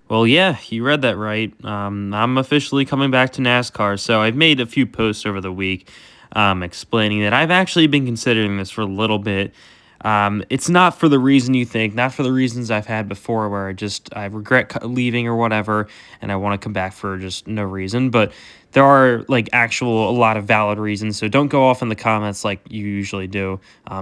Well, yeah, you read that right. I'm officially coming back to NASCAR. So I've made a few posts over the week explaining that I've actually been considering this for a little bit. It's not for the reason you think, not for the reasons I've had before, where I regret leaving or whatever, and I want to come back for just no reason. But there are like a lot of valid reasons. So don't go off in the comments like you usually do.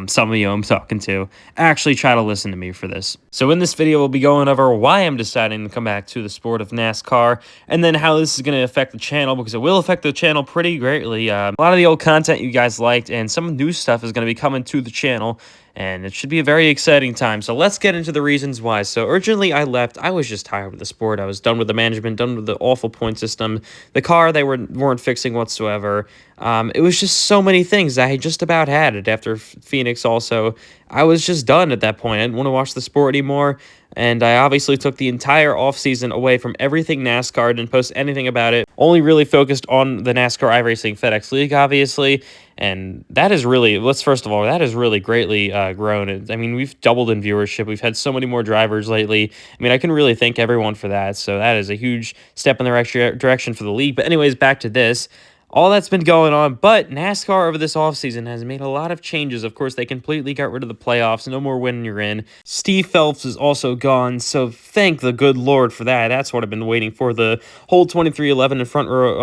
Some of you I'm talking to actually try to listen to me for this. So in this video, we'll be going over why I'm deciding to come back to the sport of NASCAR, and then how this is going to affect the channel, because it will affect the channel pretty greatly. A lot of the old content you guys liked and some new stuff is going to be coming to the channel, and it should be a very exciting time. So let's get into the reasons why. So originally I left. I was just tired with the sport. I was done with the management, done with the awful point system. The car they weren't fixing whatsoever. It was just so many things. I just about had it after Phoenix also. I was just done at that point. I didn't want to watch the sport anymore. And I obviously took the entire offseason away from everything NASCAR, didn't post anything about it. Only really focused on the NASCAR iRacing FedEx League, obviously. And that is really, first of all, that has really greatly grown. I mean, we've doubled in viewership. We've had so many more drivers lately. I mean, I can really thank everyone for that. So that is a huge step in the direction for the league. But anyways, back to this. All that's been going on, but NASCAR over this offseason has made a lot of changes. Of course, they completely got rid of the playoffs. No more winning you're in. Steve Phelps is also gone, so thank the good Lord for that. That's what I've been waiting for. The whole 2311 in Front Row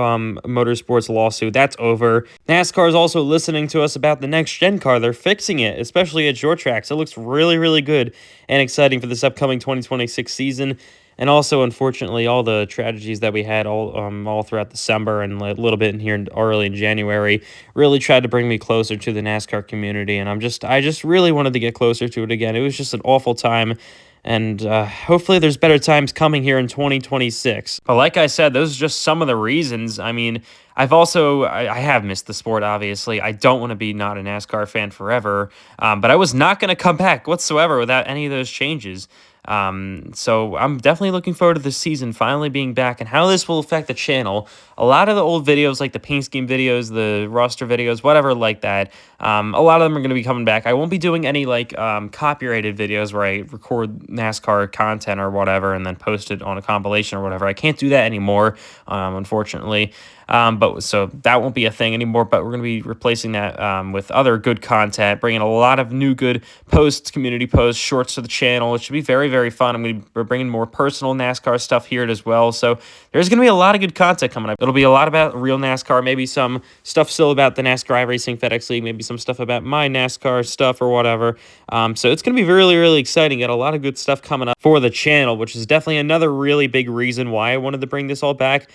Motorsports lawsuit, that's over. NASCAR is also listening to us about the next-gen car. They're fixing it, especially at short tracks. It looks really, really good and exciting for this upcoming 2026 season. And also, unfortunately, all the tragedies that we had all throughout December and a little bit in here early in January really tried to bring me closer to the NASCAR community. And I just really wanted to get closer to it again. It was just an awful time. And hopefully there's better times coming here in 2026. But like I said, those are just some of the reasons. I mean, I have missed the sport, obviously. I don't want to be not a NASCAR fan forever. But I was not going to come back whatsoever without any of those changes. So I'm definitely looking forward to this season finally being back and how this will affect the channel. A lot of the old videos, like the paint scheme videos, the roster videos, whatever like that, a lot of them are going to be coming back. I won't be doing any like copyrighted videos where I record NASCAR content or whatever and then post it on a compilation or whatever. I can't do that anymore, unfortunately. But so that won't be a thing anymore, but we're going to be replacing that with other good content, bringing a lot of new good posts, community posts, shorts to the channel. It should be very, very fun. We're bringing more personal NASCAR stuff here as well. So there's going to be a lot of good content coming up. It'll be a lot about real NASCAR, maybe some stuff still about the NASCAR iRacing FedEx League, maybe some stuff about my NASCAR stuff or whatever. So it's going to be really, really exciting. Got a lot of good stuff coming up for the channel, which is definitely another really big reason why I wanted to bring this all back.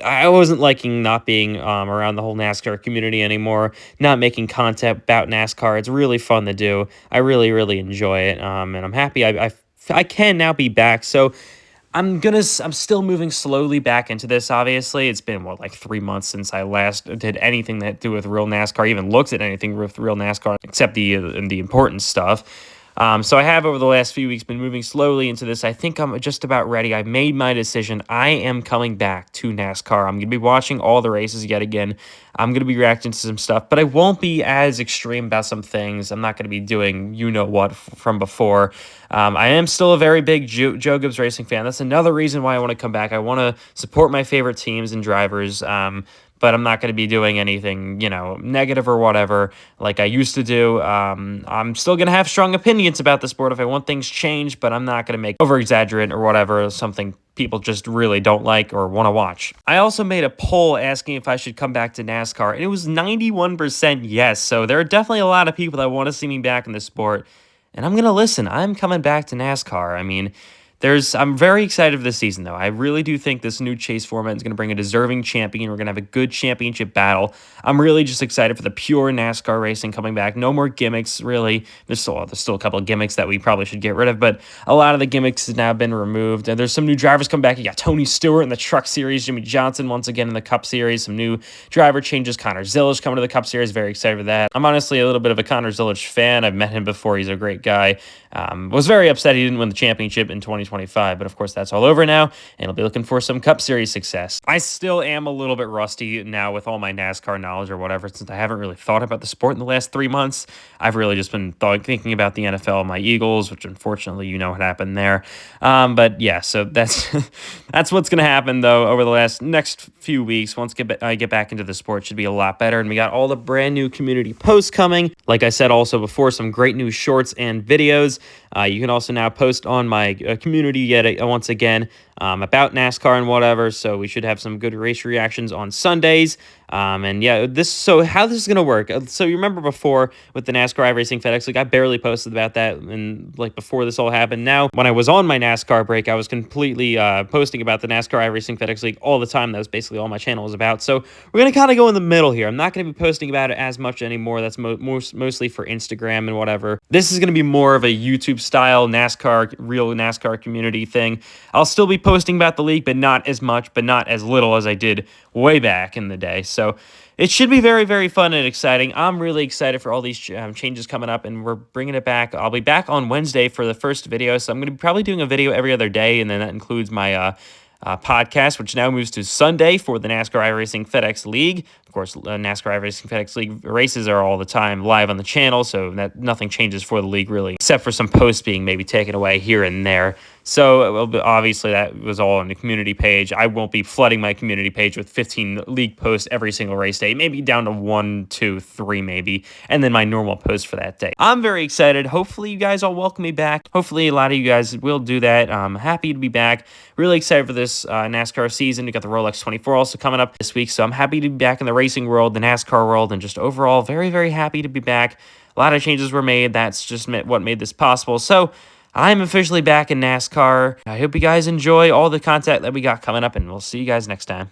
I wasn't liking not being around the whole NASCAR community anymore, not making content about NASCAR. It's really fun to do. I really, really enjoy it, and I'm happy I can now be back. So I'm still moving slowly back into this, obviously. It's been, like 3 months since I last did anything that had to do with real NASCAR, even looked at anything with real NASCAR, except the important stuff. So I have over the last few weeks been moving slowly into this. I think I'm just about ready. I've made my decision. I am coming back to NASCAR. I'm going to be watching all the races yet again. I'm going to be reacting to some stuff, but I won't be as extreme about some things. I'm not going to be doing you-know-what from before. I am still a very big Joe Gibbs Racing fan. That's another reason why I want to come back. I want to support my favorite teams and drivers. But I'm not going to be doing anything, negative or whatever like I used to do. I'm still going to have strong opinions about the sport if I want things changed, but I'm not going to make over-exaggerate or whatever, something people just really don't like or want to watch. I also made a poll asking if I should come back to NASCAR, and it was 91% yes. So there are definitely a lot of people that want to see me back in the sport, and I'm going to listen. I'm coming back to NASCAR. I mean, I'm very excited for this season, though. I really do think this new chase format is going to bring a deserving champion. We're going to have a good championship battle. I'm really just excited for the pure NASCAR racing coming back. No more gimmicks, really. There's still a couple of gimmicks that we probably should get rid of, but a lot of the gimmicks have now been removed. And there's some new drivers coming back. You got Tony Stewart in the Truck Series, Jimmy Johnson once again in the Cup Series, some new driver changes. Connor Zilisch coming to the Cup Series. Very excited for that. I'm honestly a little bit of a Connor Zilisch fan. I've met him before. He's a great guy. Was very upset he didn't win the championship in 2020. 2025. But of course, that's all over now, and I'll be looking for some Cup Series success. I still am a little bit rusty now with all my NASCAR knowledge or whatever, since I haven't really thought about the sport in the last 3 months. I've really just been thinking about the NFL, my Eagles, which unfortunately you know what happened there. But yeah, so that's that's what's gonna happen though over the next few weeks. Once I get back into the sport, should be a lot better, and we got all the brand new community posts coming. Like I said also before, some great new shorts and videos. You can also now post on my community yet once again about NASCAR and whatever. So we should have some good race reactions on Sundays. And yeah, so how this is going to work. So you remember before with the NASCAR iRacing FedEx League, I barely posted about that, and like before this all happened. Now, when I was on my NASCAR break, I was completely posting about the NASCAR iRacing FedEx League all the time. That was basically all my channel was about. So we're going to kind of go in the middle here. I'm not going to be posting about it as much anymore. That's mostly for Instagram and whatever. This is going to be more of a YouTube style NASCAR, real NASCAR community thing. I'll still be posting about the league, but not as much, but not as little as I did way back in the day. So it should be very, very fun and exciting. I'm really excited for all these changes coming up, and we're bringing it back. I'll be back on Wednesday for the first video, so I'm going to be probably doing a video every other day, and then that includes my podcast, which now moves to Sunday for the NASCAR iRacing FedEx League. Of course, NASCAR iRacing FedEx League races are all the time live on the channel, so that nothing changes for the league really, except for some posts being maybe taken away here and there. So obviously that was all on the community page. I won't be flooding my community page with 15 league posts every single race day, maybe down to 1, 2, 3 maybe, and then my normal post for that day. I'm very excited. Hopefully you guys all welcome me back. Hopefully a lot of you guys will do that. I'm happy to be back. Really excited for this NASCAR season. We got the Rolex 24 also coming up this week, so I'm happy to be back in the racing world, the NASCAR world, and just overall very, very happy to be back. A lot of changes were made. That's just what made this possible. So I'm officially back in NASCAR. I hope you guys enjoy all the content that we got coming up, and we'll see you guys next time.